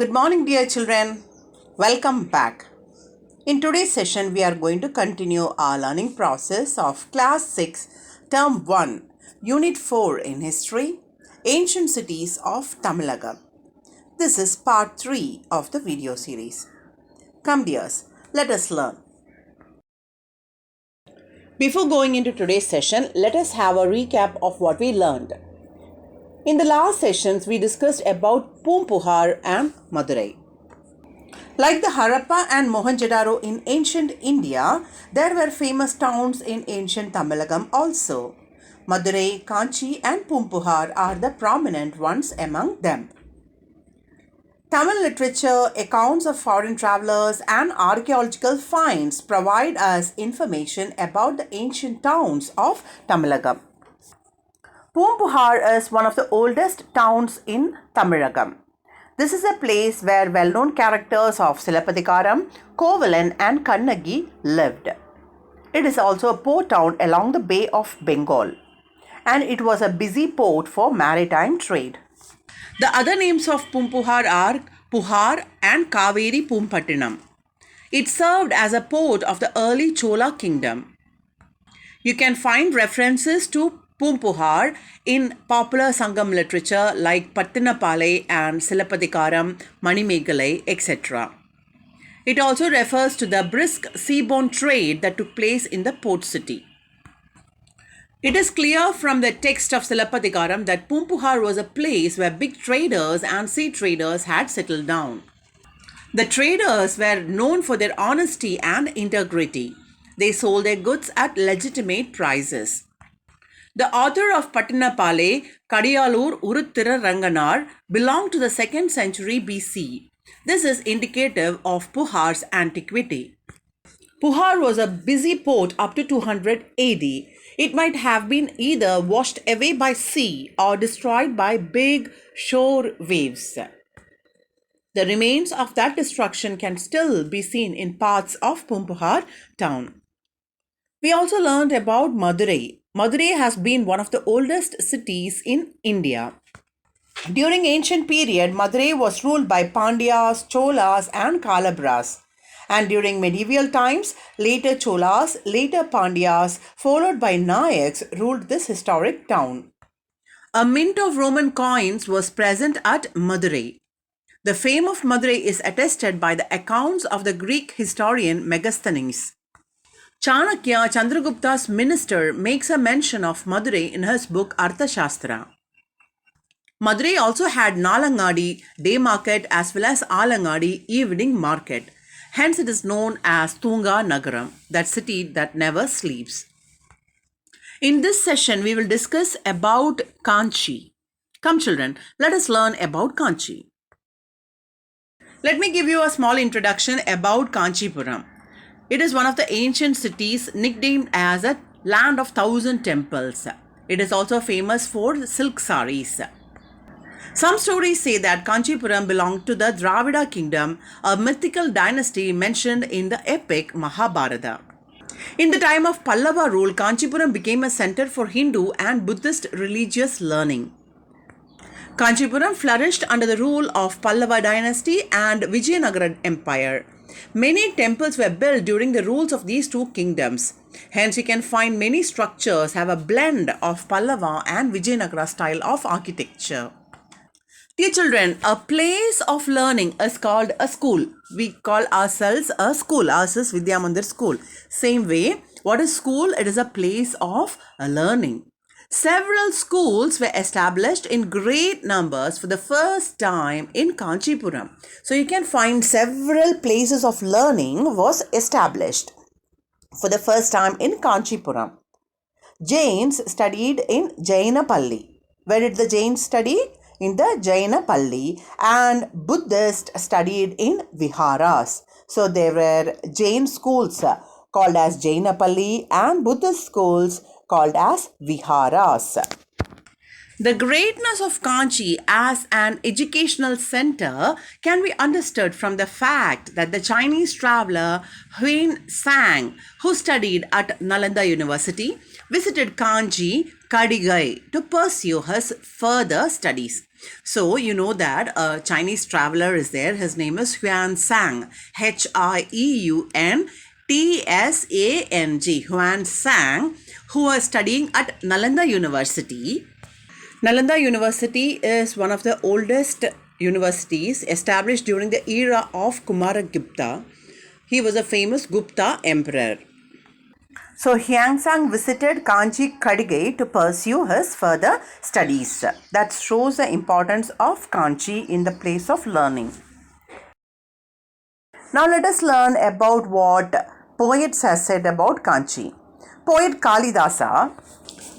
Good morning, dear children. Welcome back. In today's session, we are going to continue our learning process of Class 6, Term 1, Unit 4 in History, Ancient Cities of Tamilagam. This is Part 3 of the video series. Come, dears, let us learn. Before going into today's session, let us have a recap of what we learned. In the last sessions, we discussed about Poompuhar and Madurai. Like the Harappa and Mohenjo-daro in ancient India, there were famous towns in ancient Tamilagam also. Madurai, Kanchi and Poompuhar are the prominent ones among them. Tamil literature, accounts of foreign travelers and archaeological finds provide us information about the ancient towns of Tamilagam. Poompuhar is one of the oldest towns in Tamilagam. This is a place where well-known characters of Silappatikaram, Kovalan and Kannagi lived. It is also a port town along the Bay of Bengal, and it was a busy port for maritime trade. The other names of Poompuhar are Puhar and Kaveri Poompattinam. It served as a port of the early Chola kingdom. You can find references to Poompuhar in popular Sangam literature like Pattinapalai and Silappatikaram, Manimegalai, etc. It also refers to the brisk seaborne trade that took place in the port city. It is clear from the text of Silappatikaram that Poompuhar was a place where big traders and sea traders had settled down. The traders were known for their honesty and integrity. They sold their goods at legitimate prices. The author of Pattinapalai, Kadiyalur Uruttira Ranganar, belonged to the 2nd century BC. This is indicative of Puhar's antiquity. Puhar was a busy port up to 200 AD. It might have been either washed away by sea or destroyed by big shore waves. The remains of that destruction can still be seen in parts of Poompuhar town. We also learned about Madurai. Madurai has been one of the oldest cities in India. During ancient period, Madurai was ruled by Pandyas, Cholas and Kalabras. And during medieval times, later Cholas, later Pandyas, followed by Nayaks, ruled this historic town. A mint of Roman coins was present at Madurai. The fame of Madurai is attested by the accounts of the Greek historian Megasthenes. Chanakya, Chandragupta's minister, makes a mention of Madurai in his book Arthashastra. Madurai also had Nalangadi day market as well as Alangadi evening market. Hence it is known as Tunga Nagaram, that city that never sleeps. In this session, we will discuss about Kanchi. Come children, let us learn about Kanchi. Let me give you a small introduction about Kanchipuram. It is one of the ancient cities nicknamed as a land of 1,000 temples. It is also famous for silk saris. Some stories say that Kanchipuram belonged to the Dravida kingdom, a mythical dynasty mentioned in the epic Mahabharata. In the time of Pallava rule, Kanchipuram became a center for Hindu and Buddhist religious learning. Kanchipuram flourished under the rule of Pallava dynasty and Vijayanagara Empire. Many temples were built during the rules of these two kingdoms. Hence, you can find many structures have a blend of Pallava and Vijayanagara style of architecture. Dear children, a place of learning is called a school. We call ourselves a school. Ours is Vidya Mandir school. Same way, what is school? It is a place of learning. Several schools were established in great numbers for the first time in Kanchipuram. So you can find several places of learning was established for the first time in Kanchipuram. Jains studied in Jainapalli. Where did the Jains study? In the Jainapalli. And Buddhists studied in Viharas. So there were Jain schools called as Jainapalli and Buddhist schools called as Viharas. The greatness of Kanchi as an educational center can be understood from the fact that the Chinese traveler Huan Sang, who studied at Nalanda University, visited Kanchi Kadigai to pursue his further studies. So, you know that a Chinese traveler is there. His name is Huan Sang, HieuntSang, Huan Sang, who was studying at Nalanda University. Nalanda University is one of the oldest universities established during the era of Kumaragupta. He was a famous Gupta emperor. So Hyangsang visited Kanchi Kadigai to pursue his further studies. That shows the importance of Kanchi in the place of learning. Now let us learn about what poets have said about Kanchi. Poet Kalidasa,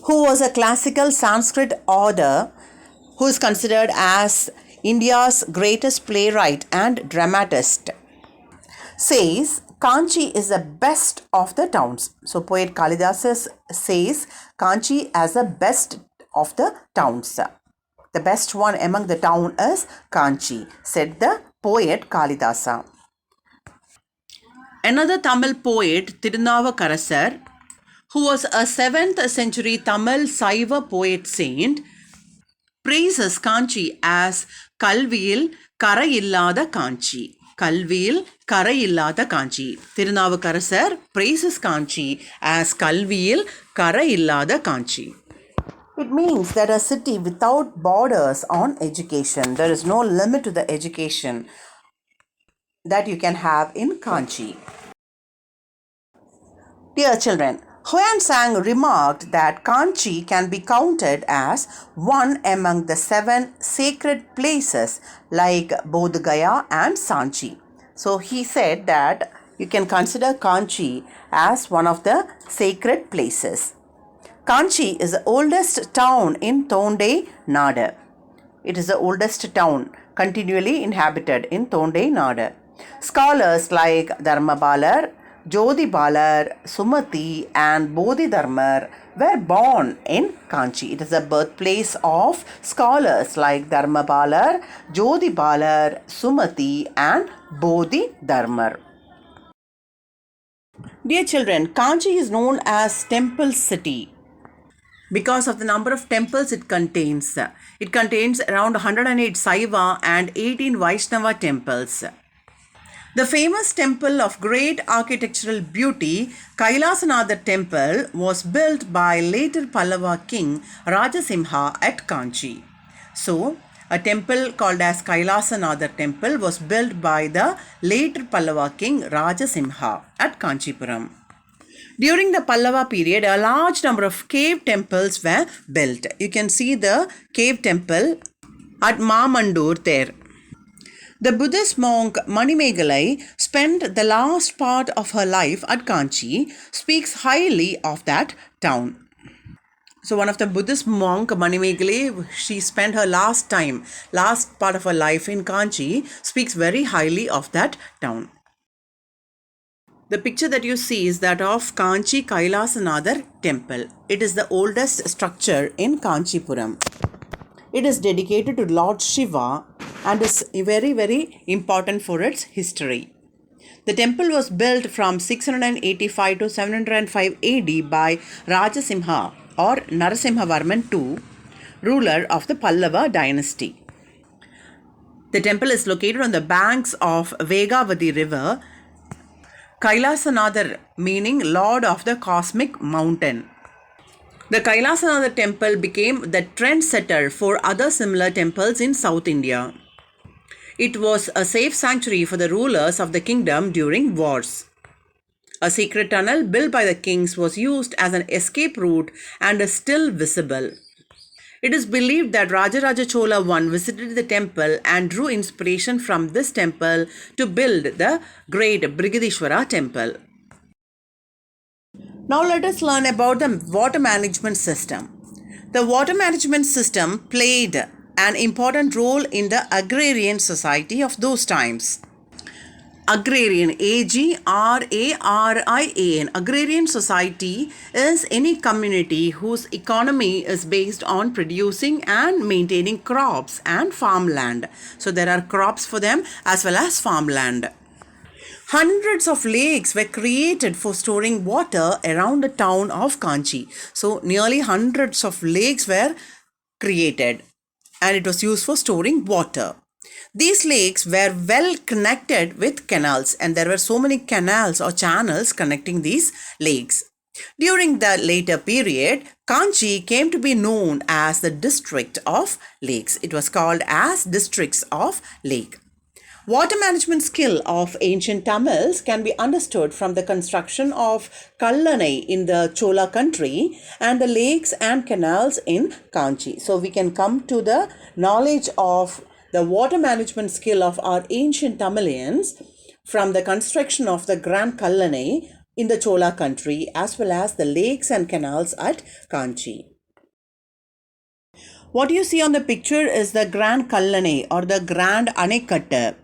who was a classical Sanskrit author, who is considered as India's greatest playwright and dramatist, says Kanchi is the best of the towns. So poet Kalidasa says Kanchi as the best of the towns. The best one among the town is Kanchi, said the poet Kalidasa. Another Tamil poet, Tirunavakarasar, who was a 7th century Tamil Saiva poet saint, praises Kanchi as Kalviyil Karayillada Kanchi. Kalviyil Karayillada Kanchi. Tirunavakarasar praises Kanchi as Kalviyil Karayillada Kanchi. It means that a city without borders on education. There is no limit to the education that you can have in Kanchi. Dear children, Huan Sang remarked that Kanchi can be counted as one among the 7 sacred places like Bodh Gaya and Sanchi. So he said that you can consider Kanchi as one of the sacred places. Kanchi is the oldest town in Tonde Nadu. It is the oldest town continually inhabited in Tonde Nadu. Scholars like Dharmabalar, Jodhibalar, Sumati and Bodhidharmar were born in Kanchi. It is the birthplace of scholars like Dharmabalar, Jodhibalar, Sumati and Bodhidharmar. Dear children, Kanchi is known as Temple City because of the number of temples it contains. It contains around 108 Saiva and 18 Vaishnava temples. The famous temple of great architectural beauty, Kailasanathar temple, was built by later Pallava king Rajasimha at Kanchi. So, a temple called as Kailasanathar temple was built by the later Pallava king Rajasimha at Kanchipuram. During the Pallava period, a large number of cave temples were built. You can see the cave temple at Mamandur there. The Buddhist monk Manimegalai spent the last part of her life at Kanchi, speaks highly of that town. So one of the Buddhist monk Manimegalai, she spent her last part of her life in Kanchi, speaks very highly of that town. The picture that you see is that of Kanchi Kailasanathar temple. It is the oldest structure in Kanchipuram. It is dedicated to Lord Shiva and is very, very important for its history. The temple was built from 685 to 705 AD by Rajasimha or Narasimhavarman II, ruler of the Pallava dynasty. The temple is located on the banks of Vegavati river. Kailasanathar meaning Lord of the Cosmic Mountain. The Kailasanathar temple became the trendsetter for other similar temples in South India. It was a safe sanctuary for the rulers of the kingdom during wars. A secret tunnel built by the kings was used as an escape route and is still visible. It is believed that Rajaraja Chola I visited the temple and drew inspiration from this temple to build the great Brigadishwara temple. Now let us learn about the water management system. The water management system played an important role in the agrarian society of those times. Agrarian, A-G-R-A-R-I-A-N. Agrarian society is any community whose economy is based on producing and maintaining crops and farmland. So there are crops for them as well as farmland. Hundreds of lakes were created for storing water around the town of Kanchi. So nearly hundreds of lakes were created and it was used for storing water. These lakes were well connected with canals and there were so many canals or channels connecting these lakes. During the later period, Kanchi came to be known as the district of lakes. It was called as districts of lake. Water management skill of ancient Tamils can be understood from the construction of Kallanai in the Chola country and the lakes and canals in Kanchi. So we can come to the knowledge of the water management skill of our ancient Tamilians from the construction of the Grand Kallanai in the Chola country as well as the lakes and canals at Kanchi. What you see on the picture is the Grand Kallanai or the Grand Anekkatta.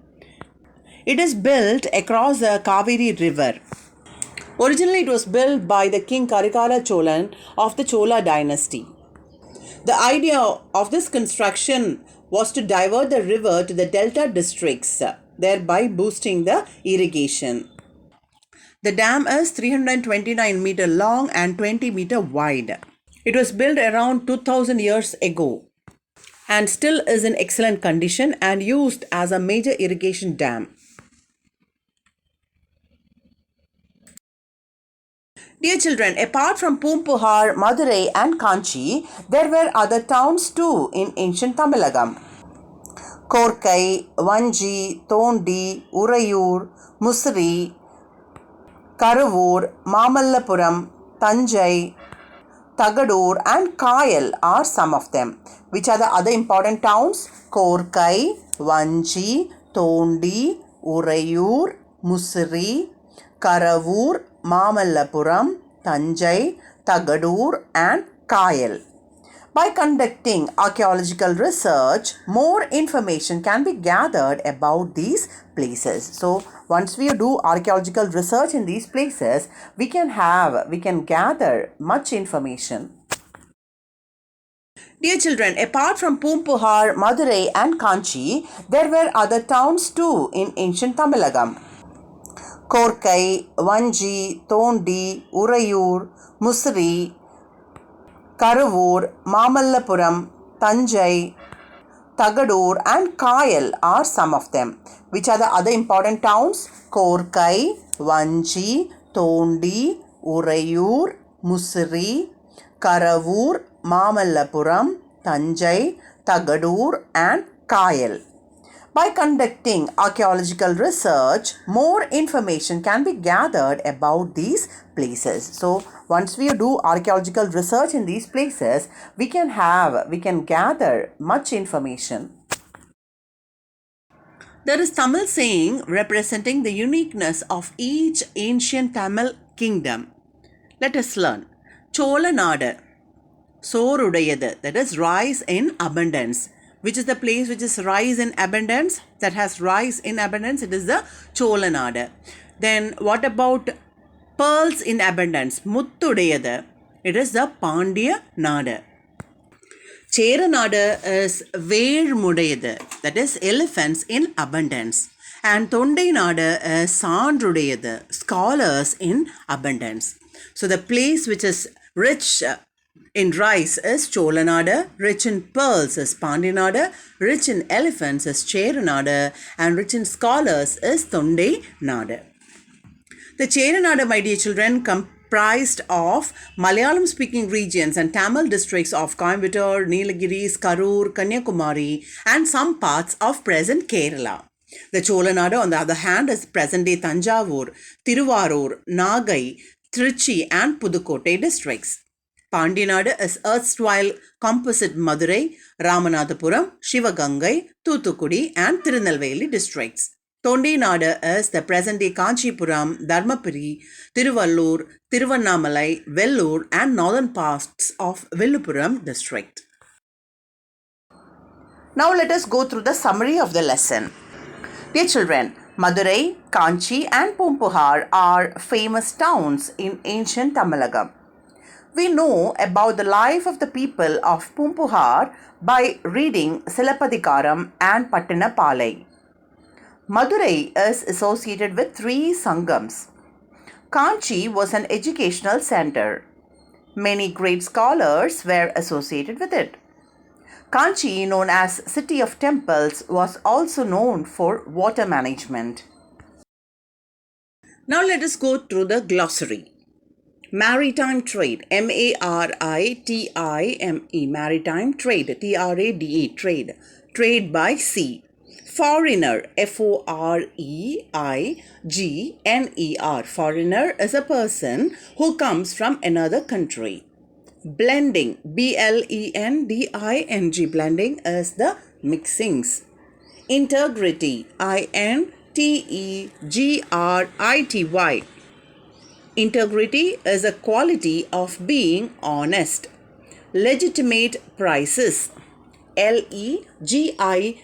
It is built across the Kaveri river. Originally, it was built by the king Karikala Cholan of the Chola dynasty. The idea of this construction was to divert the river to the delta districts, thereby boosting the irrigation. The dam is 329 meter long and 20 meter wide. It was built around 2000 years ago and still is in excellent condition and used as a major irrigation dam. Dear children, apart from Poompuhar, Madurai and Kanchi, there were other towns too in ancient Tamilagam. Korkai, Vanji, Tondi, Urayur, Musri, Karavur, Mamallapuram, Tanjai, Tagadur and Kayal are some of them. Which are the other important towns? Korkai, Vanji, Tondi, Urayur, Musri, Karavur, Mamallapuram, Tanjai, Tagadur and Kayal. By conducting archaeological research, more information can be gathered about these places. So, once we do archaeological research in these places, we can gather much information. Dear children, apart from Poompuhar, Madurai and Kanchi, there were other towns too in ancient Tamilagam. Korkai, Vanji, Tondi, Urayur, Musri, Karavur, Mamallapuram, Tanjai, Tagadur and Kayal are some of them. Which are the other important towns? Korkai, Vanji, Tondi, Urayur, Musri, Karavur, Mamallapuram, Tanjai, Tagadur and Kayal. By conducting archaeological research, more information can be gathered about these places. So, once we do archaeological research in these places, we can gather much information. There is Tamil saying representing the uniqueness of each ancient Tamil kingdom. Let us learn. Cholanadu, Sorudayadu, that is rice in abundance. Which is the place which is rice in abundance? That has rice in abundance. It is the Cholanadu. Then what about pearls in abundance? Muttudayadu. It is the Pandya Nadu. Cheranadu is Velmudayadu. That is elephants in abundance. And Tondai Nadu is Sandrudayadu. Scholars in abundance. So the place which is rich in rice is Cholanadu, rich in pearls is Pandyanadu, rich in elephants is Cheranadu, and rich in scholars is Tondai Nadu. The Cheranadu, my dear children, comprised of Malayalam speaking regions and Tamil districts of Coimbatore, Nilgiris, Karur, Kanyakumari, and some parts of present Kerala. The Cholanadu, on the other hand, is present day Tanjavur, Tiruvarur, Nagai, Trichy, and Pudukkottai districts. Pandyanadu is erstwhile composite Madurai, Ramanathapuram, Shivagangai, Thoothukudi and Tirunelveli districts. Tondai Nadu is the present-day Kanchipuram, Dharmapuri, Tiruvallur, Tiruvannamalai, Vellur and northern parts of Villupuram district. Now let us go through the summary of the lesson. Dear children, Madurai, Kanchi and Poompuhar are famous towns in ancient Tamilagam. We know about the life of the people of Poompuhar by reading Silappatikaram and Pattanapalai. Madurai is associated with three Sangams. Kanchi was an educational center. Many great scholars were associated with it. Kanchi, known as City of Temples, was also known for water management. Now let us go through the glossary. Maritime trade, M-A-R-I-T-I-M-E, maritime trade, T-R-A-D-E, trade, trade by sea. Foreigner, F-O-R-E-I-G-N-E-R, foreigner is a person who comes from another country. Blending, B-L-E-N-D-I-N-G, blending is the mixings. Integrity, I-N-T-E-G-R-I-T-Y, integrity is a quality of being honest. Legitimate prices, L-E-G-I-T-I-M-A-T-E,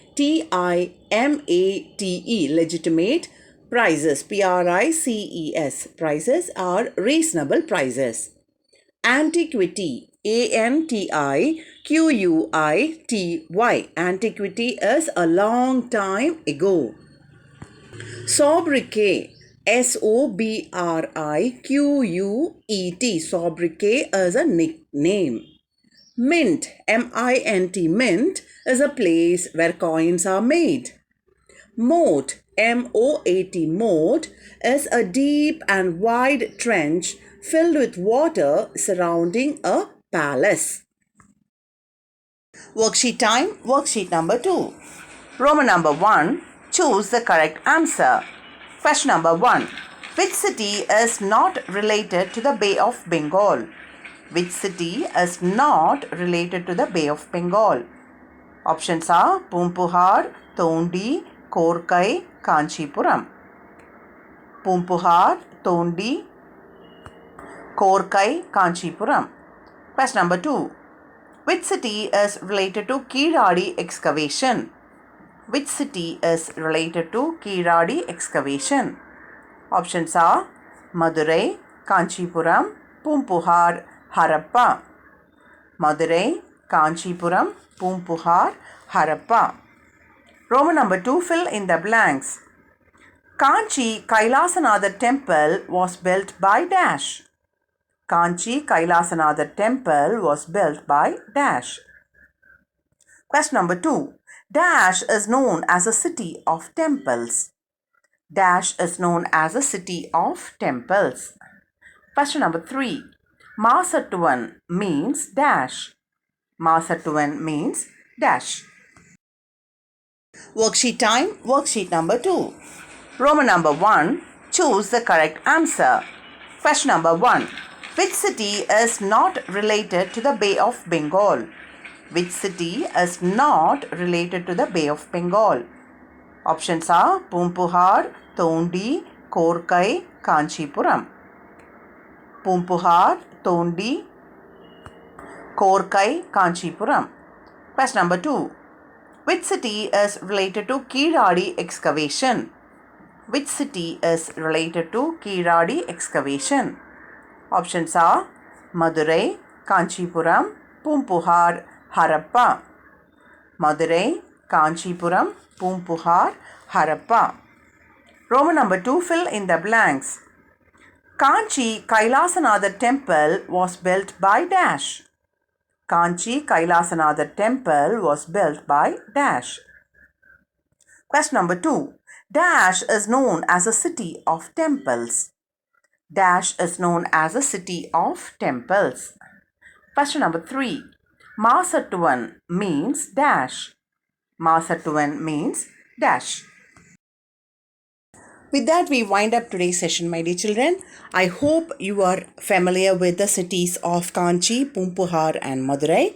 legitimate prices, P-R-I-C-E-S, prices are reasonable prices. Antiquity, A-N-T-I-Q-U-I-T-Y, antiquity is a long time ago. Sobriquet, S-O-B-R-I-Q-U-E-T, sobriquet is a nickname. Mint, M-I-N-T, mint is a place where coins are made. Moat, M-O-A-T, moat is a deep and wide trench filled with water surrounding a palace. Worksheet time, worksheet number 2. Roman number 1, choose the correct answer. Question number 1. Which city is not related to the Bay of Bengal? Which city is not related to the Bay of Bengal? Options are Poompuhar, Tondi, Korkai, Kanchipuram. Poompuhar, Tondi, Korkai, Kanchipuram. Question number 2. Which city is related to Kiradi excavation? Which city is related to Kiradi excavation? Options are Madurai, Kanchipuram, Poompuhar, Harappa. Madurai, Kanchipuram, Poompuhar, Harappa. Roman number 2, fill in the blanks. Kanchi Kailasanathar temple was built by dash. Kanchi Kailasanathar temple was built by dash. Question number 2. Dash is known as a city of temples. Dash is known as a city of temples. Question number 3. Masattuvan means dash. Masattuvan means dash. Worksheet time, worksheet number 2. Roman number 1, choose the correct answer. Question number 1. Which city is not related to the Bay of Bengal? Which city is not related to the Bay of Bengal? Options are Poompuhar, Tondi, Korkai, Kanchipuram. Poompuhar, Tondi, Korkai, Kanchipuram. Question number 2. Which city is related to Kiradi excavation? Which city is related to Kiradi excavation? Options are Madurai, Kanchipuram, Poompuhar, Harappa. Madurai, Kanchipuram, Poompuhar, Harappa. Roman number 2, fill in the blanks. Kanchi Kailasanathar temple was built by dash. Kanchi Kailasanathar temple was built by dash. Question number 2. Dash is known as a city of temples. Dash is known as a city of temples. Question number 3. Masattuvan means dash. Masattuvan means dash. With that, we wind up today's session, my dear children. I hope you are familiar with the cities of Kanchi, Poompuhar and Madurai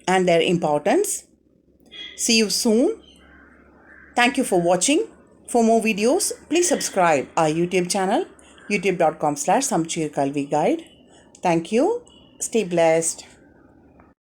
and their importance. See you soon. Thank you for watching. For more videos, please subscribe our YouTube channel, youtube.com/Samacheer Kalvi Guide. Thank you. Stay blessed.